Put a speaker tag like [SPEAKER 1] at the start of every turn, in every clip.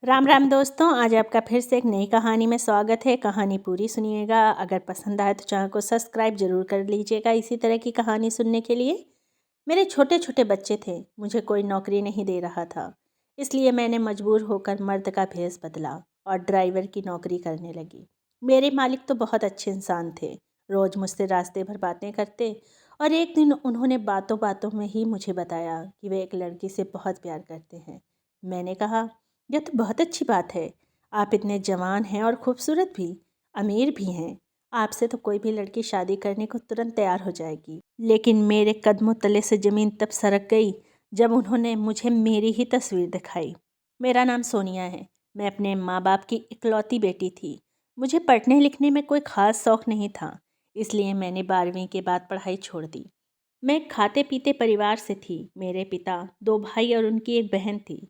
[SPEAKER 1] राम राम दोस्तों, आज आपका फिर से एक नई कहानी में स्वागत है। कहानी पूरी सुनिएगा। अगर पसंद आए तो चैनल को सब्सक्राइब जरूर कर लीजिएगा इसी तरह की कहानी सुनने के लिए। मेरे छोटे छोटे बच्चे थे, मुझे कोई नौकरी नहीं दे रहा था, इसलिए मैंने मजबूर होकर मर्द का भेष बदला और ड्राइवर की नौकरी करने लगी। मेरे मालिक तो बहुत अच्छे इंसान थे, रोज़ मुझसे रास्ते भर बातें करते और एक दिन उन्होंने बातों बातों में ही मुझे बताया कि वे एक लड़की से बहुत प्यार करते हैं। मैंने कहा, यह तो बहुत अच्छी बात है। आप इतने जवान हैं और खूबसूरत भी, अमीर भी हैं। आपसे तो कोई भी लड़की शादी करने को तुरंत तैयार हो जाएगी। लेकिन मेरे कदमों तले से ज़मीन तब सरक गई जब उन्होंने मुझे मेरी ही तस्वीर दिखाई। मेरा नाम सोनिया है। मैं अपने माँ बाप की इकलौती बेटी थी। मुझे पढ़ने लिखने में कोई ख़ास शौक़ नहीं था, इसलिए मैंने 12वीं के बाद पढ़ाई छोड़ दी। मैं एक खाते पीते परिवार से थी। मेरे पिता, 2 भाई और उनकी एक बहन थी।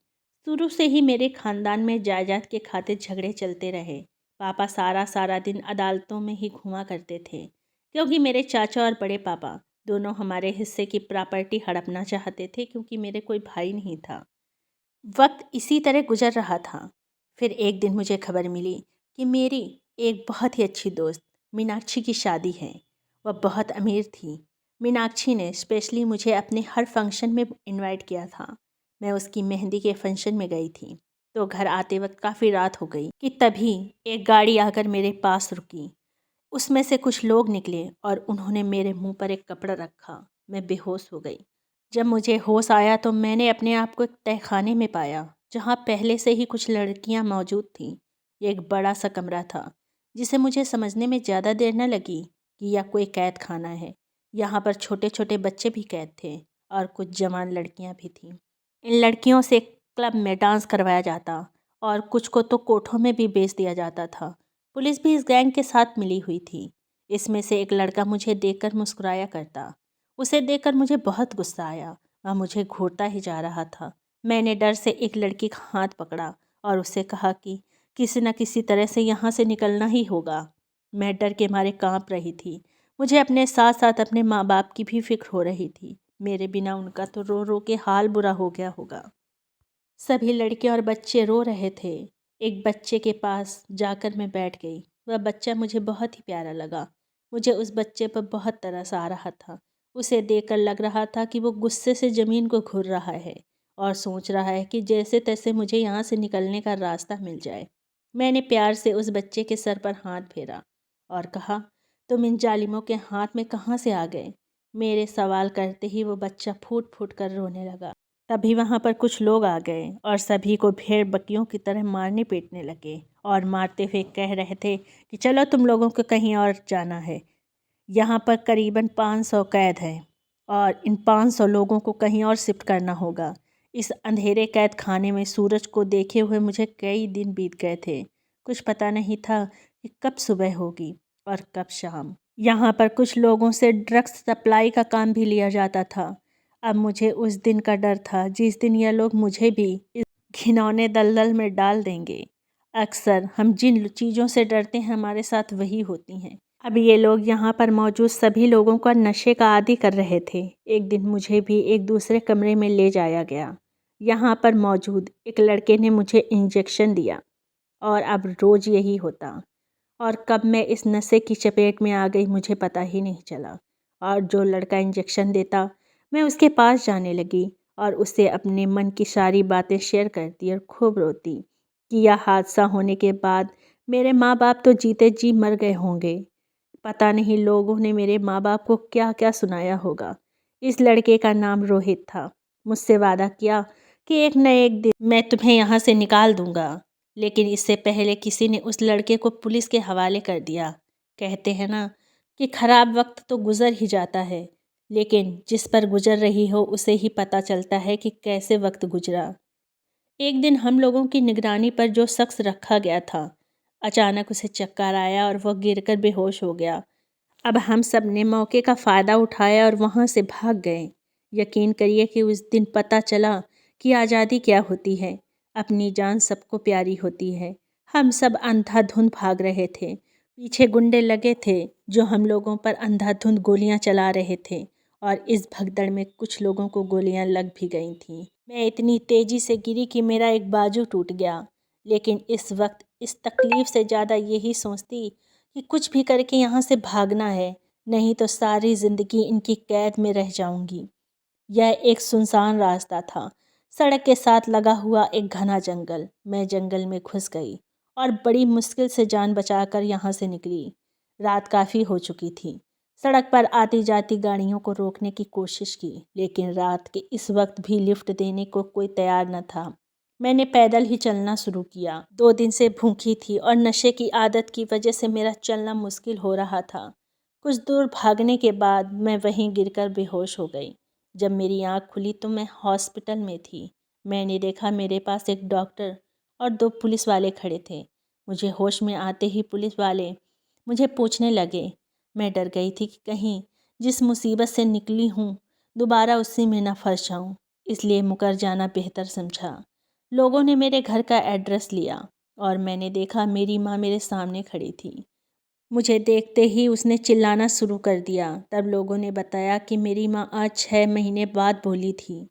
[SPEAKER 1] शुरू से ही मेरे खानदान में जायदाद के खातिर झगड़े चलते रहे। पापा सारा सारा दिन अदालतों में ही घुमा करते थे, क्योंकि मेरे चाचा और बड़े पापा दोनों हमारे हिस्से की प्रॉपर्टी हड़पना चाहते थे, क्योंकि मेरे कोई भाई नहीं था। वक्त इसी तरह गुजर रहा था। फिर एक दिन मुझे खबर मिली कि मेरी एक बहुत ही अच्छी दोस्त मीनाक्षी की शादी है। वह बहुत अमीर थी। मीनाक्षी ने स्पेशली मुझे अपने हर फंक्शन में इनवाइट किया था। मैं उसकी मेहंदी के फंक्शन में गई थी तो घर आते वक्त काफ़ी रात हो गई कि तभी एक गाड़ी आकर मेरे पास रुकी। उसमें से कुछ लोग निकले और उन्होंने मेरे मुंह पर एक कपड़ा रखा। मैं बेहोश हो गई। जब मुझे होश आया तो मैंने अपने आप को एक तहखाने में पाया, जहाँ पहले से ही कुछ लड़कियाँ मौजूद थीं। ये एक बड़ा सा कमरा था, जिसे मुझे समझने में ज़्यादा देर न लगी कि यह कोई कैद खाना है। यहाँ पर छोटे छोटे बच्चे भी कैद थे और कुछ जवान लड़कियाँ भी थीं। इन लड़कियों से क्लब में डांस करवाया जाता और कुछ को तो कोठों में भी बेच दिया जाता था। पुलिस भी इस गैंग के साथ मिली हुई थी। इसमें से एक लड़का मुझे देखकर मुस्कुराया करता। उसे देखकर मुझे बहुत गुस्सा आया। वह मुझे घूरता ही जा रहा था। मैंने डर से एक लड़की का हाथ पकड़ा और उससे कहा कि किसी न किसी तरह से यहाँ से निकलना ही होगा। मैं डर के मारे कांप रही थी। मुझे अपने साथ साथ अपने माँ बाप की भी फिक्र हो रही थी। मेरे बिना उनका तो रो रो के हाल बुरा हो गया होगा। सभी लड़के और बच्चे रो रहे थे। एक बच्चे के पास जाकर मैं बैठ गई। वह बच्चा मुझे बहुत ही प्यारा लगा। मुझे उस बच्चे पर बहुत तरस आ रहा था। उसे देखकर लग रहा था कि वो गुस्से से ज़मीन को घूर रहा है और सोच रहा है कि जैसे तैसे मुझे यहाँ से निकलने का रास्ता मिल जाए। मैंने प्यार से उस बच्चे के सर पर हाथ फेरा और कहा, तुम इन जालिमों के हाथ में कहाँ से आ गए? मेरे सवाल करते ही वो बच्चा फूट फूट कर रोने लगा। तभी वहाँ पर कुछ लोग आ गए और सभी को भेड़ बकरियों की तरह मारने पीटने लगे और मारते हुए कह रहे थे कि चलो तुम लोगों को कहीं और जाना है। यहाँ पर करीबन 500 कैद हैं और इन 500 लोगों को कहीं और शिफ्ट करना होगा। इस अंधेरे कैद खाने में सूरज को देखे हुए मुझे कई दिन बीत गए थे। कुछ पता नहीं था कि कब सुबह होगी और कब शाम। यहाँ पर कुछ लोगों से ड्रग्स सप्लाई का काम भी लिया जाता था। अब मुझे उस दिन का डर था जिस दिन यह लोग मुझे भी इस घिनौने दलदल में डाल देंगे। अक्सर हम जिन चीज़ों से डरते हैं हमारे साथ वही होती हैं। अब ये लोग यहाँ पर मौजूद सभी लोगों को नशे का आदी कर रहे थे। एक दिन मुझे भी एक दूसरे कमरे में ले जाया गया। यहाँ पर मौजूद एक लड़के ने मुझे इंजेक्शन दिया और अब रोज़ यही होता। और कब मैं इस नशे की चपेट में आ गई मुझे पता ही नहीं चला। और जो लड़का इंजेक्शन देता, मैं उसके पास जाने लगी और उससे अपने मन की सारी बातें शेयर करती और खूब रोती कि यह हादसा होने के बाद मेरे माँ बाप तो जीते जी मर गए होंगे। पता नहीं लोगों ने मेरे माँ बाप को क्या क्या सुनाया होगा। इस लड़के का नाम रोहित था। मुझसे वादा किया कि एक न एक दिन मैं तुम्हें यहाँ से निकाल दूँगा, लेकिन इससे पहले किसी ने उस लड़के को पुलिस के हवाले कर दिया। कहते हैं ना कि खराब वक्त तो गुज़र ही जाता है, लेकिन जिस पर गुज़र रही हो उसे ही पता चलता है कि कैसे वक्त गुजरा। एक दिन हम लोगों की निगरानी पर जो शख्स रखा गया था, अचानक उसे चक्कर आया और वह गिरकर बेहोश हो गया। अब हम सब ने मौके का फ़ायदा उठाया और वहाँ से भाग गए। यकीन करिए कि उस दिन पता चला कि आज़ादी क्या होती है। अपनी जान सबको प्यारी होती है। हम सब अंधाधुंध भाग रहे थे। पीछे गुंडे लगे थे जो हम लोगों पर अंधाधुंध गोलियां चला रहे थे और इस भगदड़ में कुछ लोगों को गोलियां लग भी गई थीं। मैं इतनी तेज़ी से गिरी कि मेरा एक बाजू टूट गया। लेकिन इस वक्त इस तकलीफ़ से ज़्यादा यही सोचती कि कुछ भी करके यहाँ से भागना है, नहीं तो सारी ज़िंदगी इनकी कैद में रह जाऊंगी। यह एक सुनसान रास्ता था, सड़क के साथ लगा हुआ एक घना जंगल। मैं जंगल में घुस गई और बड़ी मुश्किल से जान बचाकर यहाँ से निकली। रात काफ़ी हो चुकी थी। सड़क पर आती जाती गाड़ियों को रोकने की कोशिश की, लेकिन रात के इस वक्त भी लिफ्ट देने को कोई तैयार न था। मैंने पैदल ही चलना शुरू किया। 2 दिन से भूखी थी और नशे की आदत की वजह से मेरा चलना मुश्किल हो रहा था। कुछ दूर भागने के बाद मैं वहीं गिरकर बेहोश हो गई। जब मेरी आँख खुली तो मैं हॉस्पिटल में थी। मैंने देखा मेरे पास एक डॉक्टर और 2 पुलिस वाले खड़े थे। मुझे होश में आते ही पुलिस वाले मुझे पूछने लगे। मैं डर गई थी कि कहीं जिस मुसीबत से निकली हूँ दोबारा उसी में न फंस जाऊँ, इसलिए मुकर जाना बेहतर समझा। लोगों ने मेरे घर का एड्रेस लिया और मैंने देखा मेरी माँ मेरे सामने खड़ी थी। मुझे देखते ही उसने चिल्लाना शुरू कर दिया। तब लोगों ने बताया कि मेरी माँ आज 6 महीने बाद बोली थी।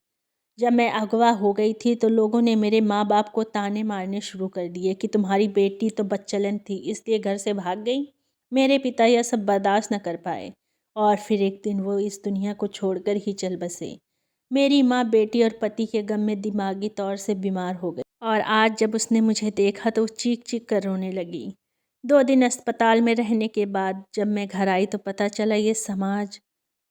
[SPEAKER 1] जब मैं अगवा हो गई थी तो लोगों ने मेरे माँ बाप को ताने मारने शुरू कर दिए कि तुम्हारी बेटी तो बदचलन थी इसलिए घर से भाग गई। मेरे पिता यह सब बर्दाश्त न कर पाए और फिर एक दिन वो इस दुनिया को छोड़कर ही चल बसे। मेरी माँ बेटी और पति के गम में दिमागी तौर से बीमार हो गई और आज जब उसने मुझे देखा तो चीख चीख कर रोने लगी। 2 दिन अस्पताल में रहने के बाद जब मैं घर आई तो पता चला ये समाज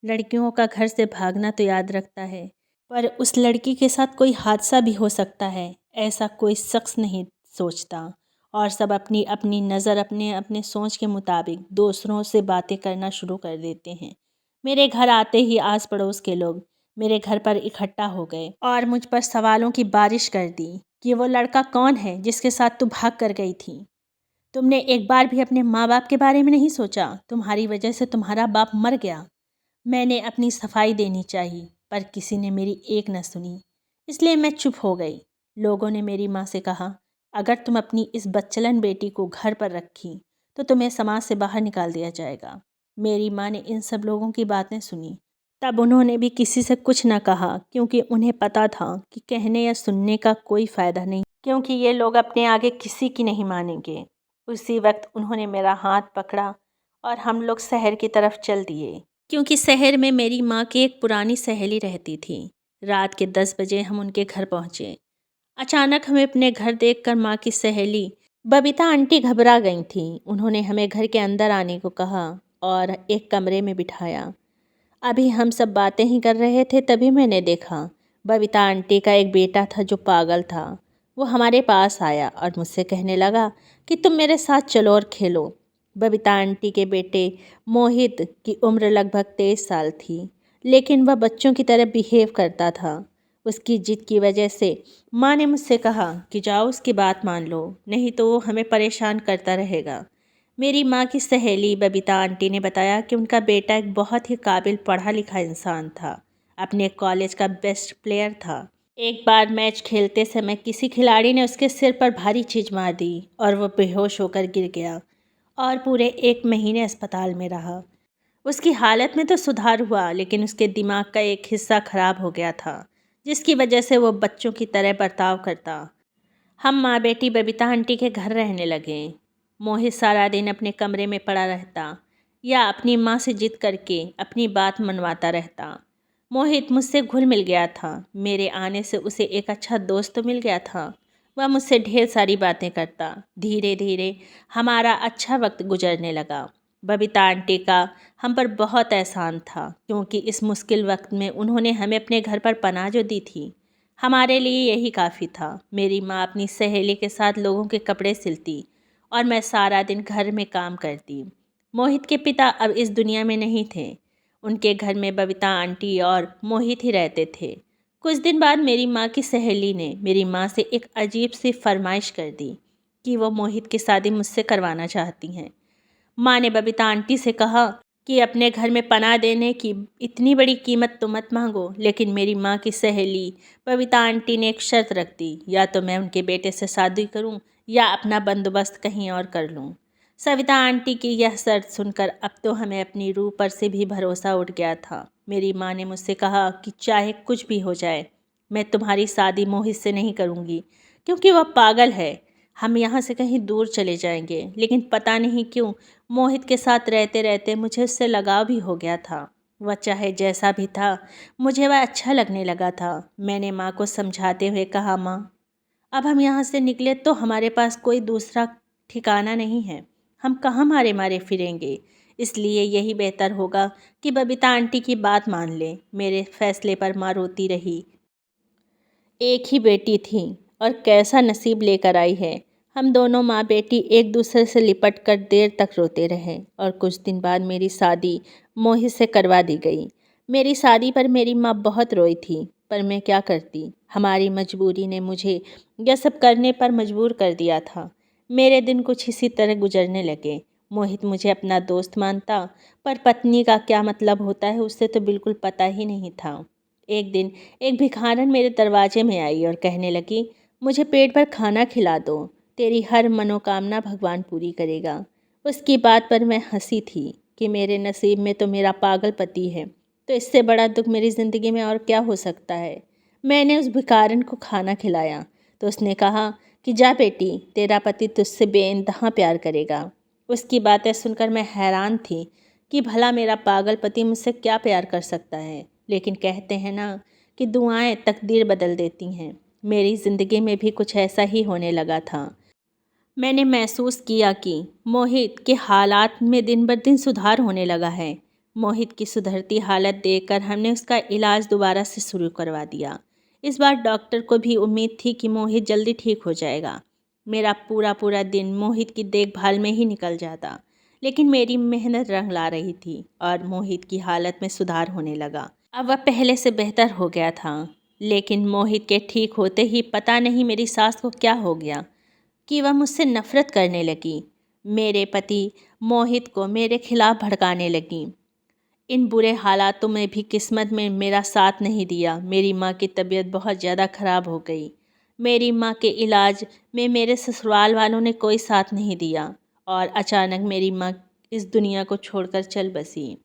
[SPEAKER 1] लड़कियों का घर से भागना तो याद रखता है, पर उस लड़की के साथ कोई हादसा भी हो सकता है ऐसा कोई शख्स नहीं सोचता। और सब अपनी अपनी नज़र अपने अपने सोच के मुताबिक दूसरों से बातें करना शुरू कर देते हैं। मेरे घर आते ही आस पड़ोस के लोग मेरे घर पर इकट्ठा हो गए और मुझ पर सवालों की बारिश कर दी कि वो लड़का कौन है जिसके साथ तू भाग कर गई थी। तुमने एक बार भी अपने माँ बाप के बारे में नहीं सोचा? तुम्हारी वजह से तुम्हारा बाप मर गया। मैंने अपनी सफाई देनी चाहिए पर किसी ने मेरी एक न सुनी, इसलिए मैं चुप हो गई। लोगों ने मेरी माँ से कहा, अगर तुम अपनी इस बच्चलन बेटी को घर पर रखी तो तुम्हें समाज से बाहर निकाल दिया जाएगा। मेरी माँ ने इन सब लोगों की बातें सुनी। तब उन्होंने भी किसी से कुछ न कहा क्योंकि उन्हें पता था कि कहने या सुनने का कोई फ़ायदा नहीं, क्योंकि ये लोग अपने आगे किसी की नहीं मानेंगे। उसी वक्त उन्होंने मेरा हाथ पकड़ा और हम लोग शहर की तरफ चल दिए, क्योंकि शहर में मेरी माँ की एक पुरानी सहेली रहती थी। रात के 10 बजे हम उनके घर पहुँचे। अचानक हमें अपने घर देखकर माँ की सहेली बबीता आंटी घबरा गई थीं। उन्होंने हमें घर के अंदर आने को कहा और एक कमरे में बिठाया। अभी हम सब बातें ही कर रहे थे तभी मैंने देखा बबीता आंटी का एक बेटा था जो पागल था। वो हमारे पास आया और मुझसे कहने लगा कि तुम मेरे साथ चलो और खेलो। बबीता आंटी के बेटे मोहित की उम्र लगभग 23 साल थी, लेकिन वह बच्चों की तरह बिहेव करता था। उसकी जिद की वजह से माँ ने मुझसे कहा कि जाओ उसकी बात मान लो, नहीं तो वो हमें परेशान करता रहेगा। मेरी माँ की सहेली बबीता आंटी ने बताया कि उनका बेटा एक बहुत ही काबिल पढ़ा लिखा इंसान था, अपने कॉलेज का बेस्ट प्लेयर था। एक बार मैच खेलते समय किसी खिलाड़ी ने उसके सिर पर भारी चीज़ मार दी और वह बेहोश होकर गिर गया और पूरे 1 महीने अस्पताल में रहा। उसकी हालत में तो सुधार हुआ, लेकिन उसके दिमाग का एक हिस्सा खराब हो गया था, जिसकी वजह से वो बच्चों की तरह बर्ताव करता। हम माँ बेटी बबीता आंटी के घर रहने लगे। मोहित सारा दिन अपने कमरे में पड़ा रहता या अपनी माँ से जिद करके अपनी बात मनवाता रहता। मोहित मुझसे घुल मिल गया था। मेरे आने से उसे एक अच्छा दोस्त तो मिल गया था। वह मुझसे ढेर सारी बातें करता। धीरे धीरे हमारा अच्छा वक्त गुजरने लगा। बबीता आंटी का हम पर बहुत एहसान था, क्योंकि इस मुश्किल वक्त में उन्होंने हमें अपने घर पर पनाह जो दी थी, हमारे लिए यही काफ़ी था। मेरी माँ अपनी सहेली के साथ लोगों के कपड़े सिलती और मैं सारा दिन घर में काम करती। मोहित के पिता अब इस दुनिया में नहीं थे। उनके घर में बबीता आंटी और मोहित ही रहते थे। कुछ दिन बाद मेरी माँ की सहेली ने मेरी माँ से एक अजीब सी फरमाइश कर दी कि वो मोहित की शादी मुझसे करवाना चाहती हैं। माँ ने बबीता आंटी से कहा कि अपने घर में पनाह देने की इतनी बड़ी कीमत तो मत मांगो, लेकिन मेरी माँ की सहेली बबीता आंटी ने एक शर्त रख दी, या तो मैं उनके बेटे से शादी करूं या अपना बंदोबस्त कहीं और कर लूं। सविता आंटी की यह शर्त सुनकर अब तो हमें अपनी रूह पर से भी भरोसा उठ गया था। मेरी माँ ने मुझसे कहा कि चाहे कुछ भी हो जाए, मैं तुम्हारी शादी मोहित से नहीं करूँगी, क्योंकि वह पागल है। हम यहाँ से कहीं दूर चले जाएंगे। लेकिन पता नहीं क्यों मोहित के साथ रहते रहते मुझे उससे लगाव भी हो गया था। वह चाहे जैसा भी था, मुझे वह अच्छा लगने लगा था। मैंने माँ को समझाते हुए कहा, माँ, अब हम यहाँ से निकले तो हमारे पास कोई दूसरा ठिकाना नहीं है। हम कहाँ मारे मारे फिरेंगे। इसलिए यही बेहतर होगा कि बबीता आंटी की बात मान ले। मेरे फैसले पर माँ रोती रही। एक ही बेटी थी और कैसा नसीब लेकर आई है। हम दोनों माँ बेटी एक दूसरे से लिपट कर देर तक रोते रहे और कुछ दिन बाद मेरी शादी मोहित से करवा दी गई। मेरी शादी पर मेरी माँ बहुत रोई थी, पर मैं क्या करती। हमारी मजबूरी ने मुझे यह सब करने पर मजबूर कर दिया था। मेरे दिन कुछ इसी तरह गुजरने लगे। मोहित मुझे अपना दोस्त मानता, पर पत्नी का क्या मतलब होता है उसे तो बिल्कुल पता ही नहीं था। एक दिन एक भिखारन मेरे दरवाजे में आई और कहने लगी, मुझे पेट भर खाना खिला दो, तेरी हर मनोकामना भगवान पूरी करेगा। उसकी बात पर मैं हंसी थी कि मेरे नसीब में तो मेरा पागल पति है, तो इससे बड़ा दुख मेरी ज़िंदगी में और क्या हो सकता है। मैंने उस भिखारन को खाना खिलाया तो उसने कहा कि जा बेटी, तेरा पति तुझसे बेइंतहा प्यार करेगा। उसकी बातें सुनकर मैं हैरान थी कि भला मेरा पागल पति मुझसे क्या प्यार कर सकता है। लेकिन कहते हैं ना कि दुआएं तकदीर बदल देती हैं। मेरी ज़िंदगी में भी कुछ ऐसा ही होने लगा था। मैंने महसूस किया कि मोहित के हालात में दिन ब दिन सुधार होने लगा है। मोहित की सुधरती हालत देखकर हमने उसका इलाज दोबारा से शुरू करवा दिया। इस बार डॉक्टर को भी उम्मीद थी कि मोहित जल्दी ठीक हो जाएगा। मेरा पूरा पूरा दिन मोहित की देखभाल में ही निकल जाता, लेकिन मेरी मेहनत रंग ला रही थी और मोहित की हालत में सुधार होने लगा। अब वह पहले से बेहतर हो गया था। लेकिन मोहित के ठीक होते ही पता नहीं मेरी सास को क्या हो गया कि वह मुझसे नफरत करने लगी। मेरे पति मोहित को मेरे खिलाफ भड़काने लगी। इन बुरे हालातों में भी किस्मत में मेरा साथ नहीं दिया। मेरी माँ की तबीयत बहुत ज़्यादा ख़राब हो गई। मेरी माँ के इलाज में मेरे ससुराल वालों ने कोई साथ नहीं दिया और अचानक मेरी माँ इस दुनिया को छोड़कर चल बसी।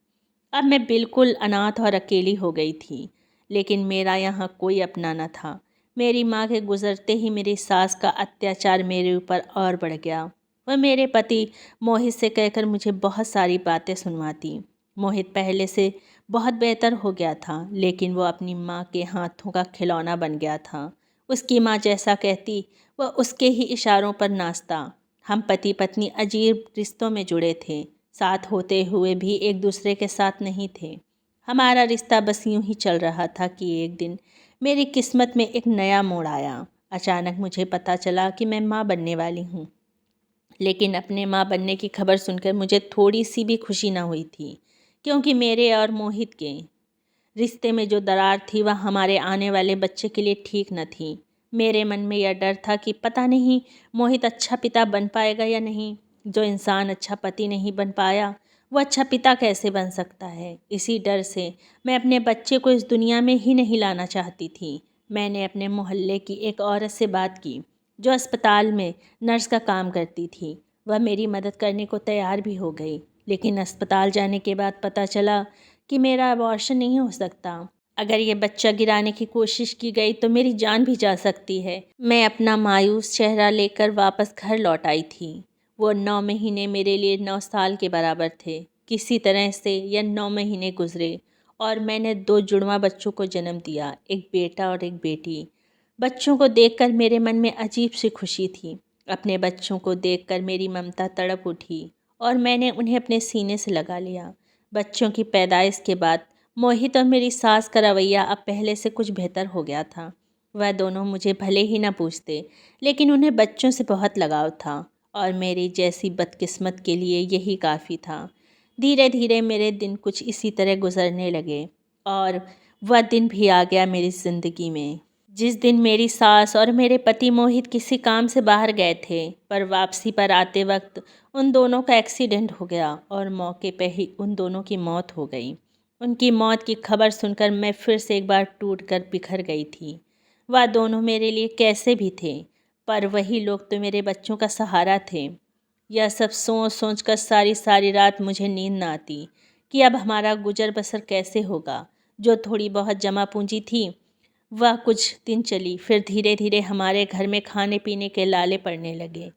[SPEAKER 1] अब मैं बिल्कुल अनाथ और अकेली हो गई थी। लेकिन मेरा यहाँ कोई अपना न था। मेरी माँ के गुज़रते ही मेरी सास का अत्याचार मेरे ऊपर और बढ़ गया। वह मेरे पति मोहित से कहकर मुझे बहुत सारी बातें सुनवाती। मोहित पहले से बहुत बेहतर हो गया था, लेकिन वो अपनी माँ के हाथों का खिलौना बन गया था। उसकी माँ जैसा कहती वह उसके ही इशारों पर नाचता। हम पति पत्नी अजीब रिश्तों में जुड़े थे, साथ होते हुए भी एक दूसरे के साथ नहीं थे। हमारा रिश्ता बस यूं ही चल रहा था कि एक दिन मेरी किस्मत में एक नया मोड़ आया। अचानक मुझे पता चला कि मैं माँ बनने वाली हूँ। लेकिन अपने माँ बनने की खबर सुनकर मुझे थोड़ी सी भी खुशी न हुई थी, क्योंकि मेरे और मोहित के रिश्ते में जो दरार थी वह हमारे आने वाले बच्चे के लिए ठीक न थी। मेरे मन में यह डर था कि पता नहीं मोहित अच्छा पिता बन पाएगा या नहीं। जो इंसान अच्छा पति नहीं बन पाया, वो अच्छा पिता कैसे बन सकता है। इसी डर से मैं अपने बच्चे को इस दुनिया में ही नहीं लाना चाहती थी। मैंने अपने मोहल्ले की एक औरत से बात की जो अस्पताल में नर्स का काम करती थी। वह मेरी मदद करने को तैयार भी हो गई। लेकिन अस्पताल जाने के बाद पता चला कि मेरा अबॉर्शन नहीं हो सकता। अगर ये बच्चा गिराने की कोशिश की गई तो मेरी जान भी जा सकती है। मैं अपना मायूस चेहरा लेकर वापस घर लौट आई थी। वो 9 महीने मेरे लिए 9 साल के बराबर थे। किसी तरह से यह 9 महीने गुजरे और मैंने 2 जुड़वा बच्चों को जन्म दिया, एक बेटा और एक बेटी। बच्चों को देखकर मेरे मन में अजीब सी खुशी थी। अपने बच्चों को देखकर मेरी ममता तड़प उठी और मैंने उन्हें अपने सीने से लगा लिया। बच्चों की पैदाइश के बाद मोहित और मेरी सास का रवैया अब पहले से कुछ बेहतर हो गया था। वह दोनों मुझे भले ही ना पूछते, लेकिन उन्हें बच्चों से बहुत लगाव था और मेरी जैसी बदकिस्मत के लिए यही काफ़ी था। धीरे धीरे मेरे दिन कुछ इसी तरह गुजरने लगे और वह दिन भी आ गया मेरी ज़िंदगी में जिस दिन मेरी सास और मेरे पति मोहित किसी काम से बाहर गए थे, पर वापसी पर आते वक्त उन दोनों का एक्सीडेंट हो गया और मौके पर ही उन दोनों की मौत हो गई। उनकी मौत की खबर सुनकर मैं फिर से एक बार टूट कर बिखर गई थी। वह दोनों मेरे लिए कैसे भी थे, पर वही लोग तो मेरे बच्चों का सहारा थे। यह सब सोच सोच कर सारी सारी रात मुझे नींद न आती कि अब हमारा गुजर बसर कैसे होगा। जो थोड़ी बहुत जमा पूंजी थी वह कुछ दिन चली, फिर धीरे धीरे हमारे घर में खाने पीने के लाले पड़ने लगे।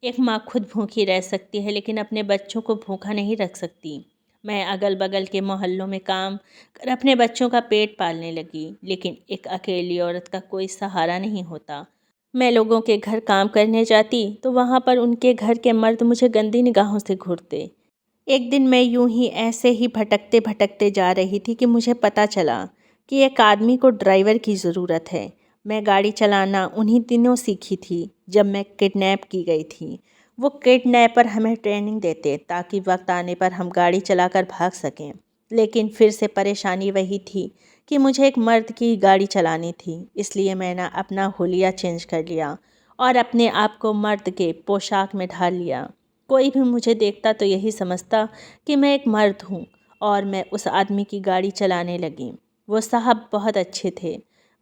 [SPEAKER 1] एक माँ खुद भूखी रह सकती है, लेकिन अपने बच्चों को भूखा नहीं रख सकती। मैं अगल बगल के मोहल्लों में काम कर अपने बच्चों का पेट पालने लगी, लेकिन एक अकेली औरत का कोई सहारा नहीं होता। मैं लोगों के घर काम करने जाती तो वहाँ पर उनके घर के मर्द मुझे गंदी निगाहों से घूरते। एक दिन मैं यूं ही ऐसे ही भटकते भटकते जा रही थी कि मुझे पता चला कि एक आदमी को ड्राइवर की ज़रूरत है। मैं गाड़ी चलाना उन्हीं दिनों सीखी थी जब मैं किडनैप की गई थी। वो किडनैपर हमें ट्रेनिंग देते ताकि वक्त आने पर हम गाड़ी चलाकर भाग सकें। लेकिन फिर से परेशानी वही थी कि मुझे एक मर्द की गाड़ी चलानी थी, इसलिए मैंने अपना हुलिया चेंज कर लिया और अपने आप को मर्द के पोशाक में ढाल लिया। कोई भी मुझे देखता तो यही समझता कि मैं एक मर्द हूँ और मैं उस आदमी की गाड़ी चलाने लगी। वो साहब बहुत अच्छे थे।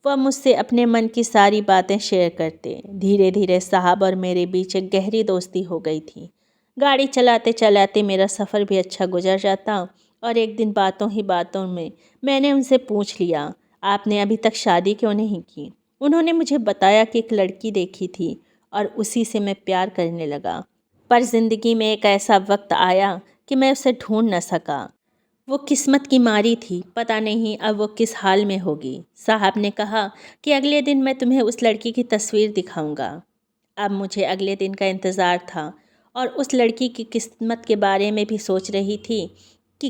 [SPEAKER 1] वह मुझसे अपने मन की सारी बातें शेयर करते। धीरे धीरे साहब और मेरे बीच एक गहरी दोस्ती हो गई थी। गाड़ी चलाते चलाते मेरा सफ़र भी अच्छा गुजर जाता और एक दिन बातों ही बातों में मैंने उनसे पूछ लिया, आपने अभी तक शादी क्यों नहीं की? उन्होंने मुझे बताया कि एक लड़की देखी थी और उसी से मैं प्यार करने लगा। पर ज़िंदगी में एक ऐसा वक्त आया कि मैं उसे ढूंढ न सका। वो किस्मत की मारी थी, पता नहीं अब वो किस हाल में होगी। साहब ने कहा कि अगले दिन मैं तुम्हें उस लड़की की तस्वीर दिखाऊंगा। अब मुझे अगले दिन का इंतज़ार था और उस लड़की की किस्मत के बारे में भी सोच रही थी कि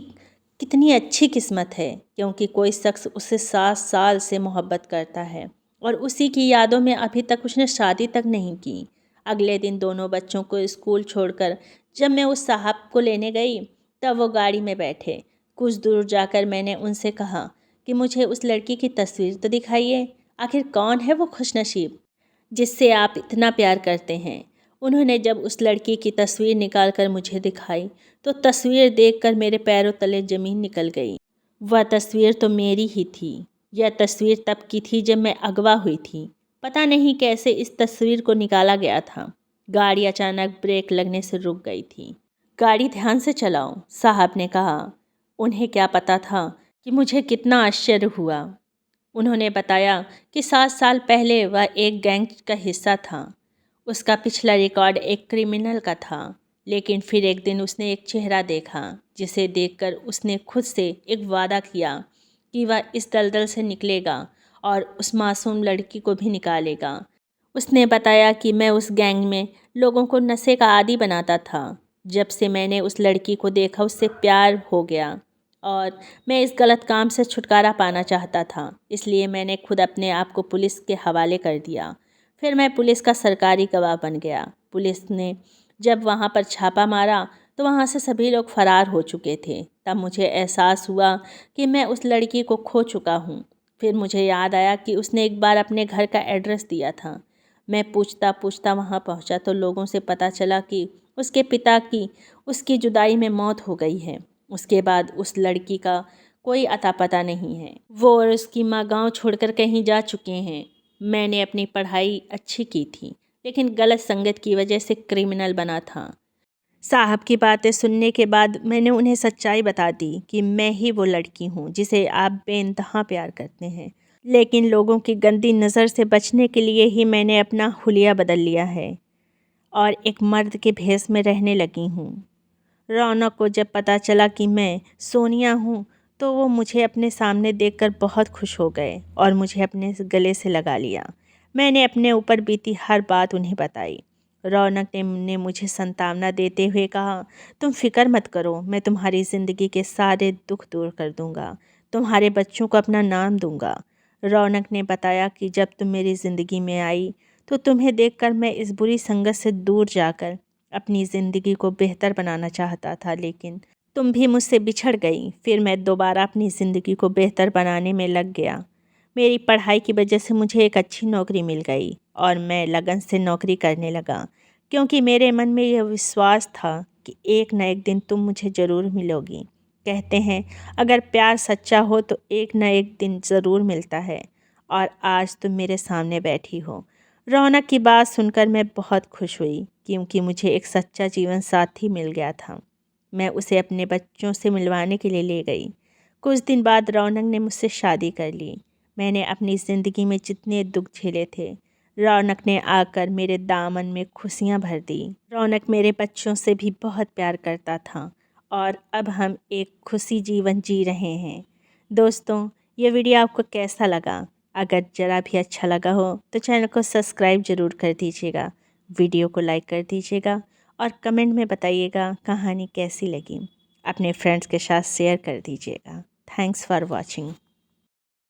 [SPEAKER 1] कितनी अच्छी किस्मत है, क्योंकि कोई शख्स उससे 7 साल से मोहब्बत करता है और उसी की यादों में अभी तक उसने शादी तक नहीं की। अगले दिन दोनों बच्चों को स्कूल छोड़कर जब मैं उस साहब को लेने गई, तब वो गाड़ी में बैठे। कुछ दूर जाकर मैंने उनसे कहा कि मुझे उस लड़की की तस्वीर तो दिखाइए, आखिर कौन है वो खुशनसीब जिससे आप इतना प्यार करते हैं। उन्होंने जब उस लड़की की तस्वीर निकाल कर मुझे दिखाई तो तस्वीर देखकर मेरे पैरों तले ज़मीन निकल गई। वह तस्वीर तो मेरी ही थी। यह तस्वीर तब की थी जब मैं अगवा हुई थी। पता नहीं कैसे इस तस्वीर को निकाला गया था। गाड़ी अचानक ब्रेक लगने से रुक गई थी। गाड़ी ध्यान से चलाओ, साहब ने कहा। उन्हें क्या पता था कि मुझे कितना आश्चर्य हुआ। उन्होंने बताया कि 7 साल पहले वह एक गैंग का हिस्सा था। उसका पिछला रिकॉर्ड एक क्रिमिनल का था, लेकिन फिर एक दिन उसने एक चेहरा देखा जिसे देखकर उसने खुद से एक वादा किया कि वह इस दलदल से निकलेगा और उस मासूम लड़की को भी निकालेगा। उसने बताया कि मैं उस गैंग में लोगों को नशे का आदी बनाता था। जब से मैंने उस लड़की को देखा उससे प्यार हो गया और मैं इस गलत काम से छुटकारा पाना चाहता था, इसलिए मैंने खुद अपने आप को पुलिस के हवाले कर दिया। फिर मैं पुलिस का सरकारी गवाह बन गया। पुलिस ने जब वहाँ पर छापा मारा तो वहाँ से सभी लोग फरार हो चुके थे। तब मुझे एहसास हुआ कि मैं उस लड़की को खो चुका हूँ। फिर मुझे याद आया कि उसने एक बार अपने घर का एड्रेस दिया था। मैं पूछता पूछता वहाँ पहुँचा तो लोगों से पता चला कि उसके पिता की उसकी जुदाई में मौत हो गई है। उसके बाद उस लड़की का कोई अता पता नहीं है। वो और उसकी माँ गांव छोड़कर कहीं जा चुके हैं। मैंने अपनी पढ़ाई अच्छी की थी, लेकिन गलत संगत की वजह से क्रिमिनल बना था। साहब की बातें सुनने के बाद मैंने उन्हें सच्चाई बता दी कि मैं ही वो लड़की हूँ जिसे आप बेइंतहा प्यार करते हैं, लेकिन लोगों की गंदी नज़र से बचने के लिए ही मैंने अपना हुलिया बदल लिया है और एक मर्द के भेष में रहने लगी हूँ। रौनक को जब पता चला कि मैं सोनिया हूँ तो वो मुझे अपने सामने देखकर बहुत खुश हो गए और मुझे अपने गले से लगा लिया। मैंने अपने ऊपर बीती हर बात उन्हें बताई। रौनक ने मुझे सांत्वना देते हुए कहा, तुम फिक्र मत करो, मैं तुम्हारी ज़िंदगी के सारे दुख दूर कर दूँगा, तुम्हारे बच्चों को अपना नाम दूँगा। रौनक ने बताया कि जब तुम मेरी ज़िंदगी में आई तो तुम्हें देखकर मैं इस बुरी संगत से दूर जाकर अपनी ज़िंदगी को बेहतर बनाना चाहता था, लेकिन तुम भी मुझसे बिछड़ गई। फिर मैं दोबारा अपनी ज़िंदगी को बेहतर बनाने में लग गया। मेरी पढ़ाई की वजह से मुझे एक अच्छी नौकरी मिल गई और मैं लगन से नौकरी करने लगा, क्योंकि मेरे मन में यह विश्वास था कि एक न एक दिन तुम मुझे ज़रूर मिलोगी। कहते हैं अगर प्यार सच्चा हो तो एक न एक दिन ज़रूर मिलता है, और आज तुम मेरे सामने बैठी हो। रौनक की बात सुनकर मैं बहुत खुश हुई, क्योंकि मुझे एक सच्चा जीवन साथी मिल गया था। मैं उसे अपने बच्चों से मिलवाने के लिए ले गई। कुछ दिन बाद रौनक ने मुझसे शादी कर ली। मैंने अपनी ज़िंदगी में जितने दुख झेले थे, रौनक ने आकर मेरे दामन में खुशियाँ भर दी। रौनक मेरे बच्चों से भी बहुत प्यार करता था और अब हम एक खुशी जीवन जी रहे हैं। दोस्तों, ये वीडियो आपको कैसा लगा? अगर ज़रा भी अच्छा लगा हो तो चैनल को सब्सक्राइब ज़रूर कर दीजिएगा, वीडियो को लाइक कर दीजिएगा और कमेंट में बताइएगा कहानी कैसी लगी। अपने फ्रेंड्स के साथ शेयर कर दीजिएगा। Thanks for watching.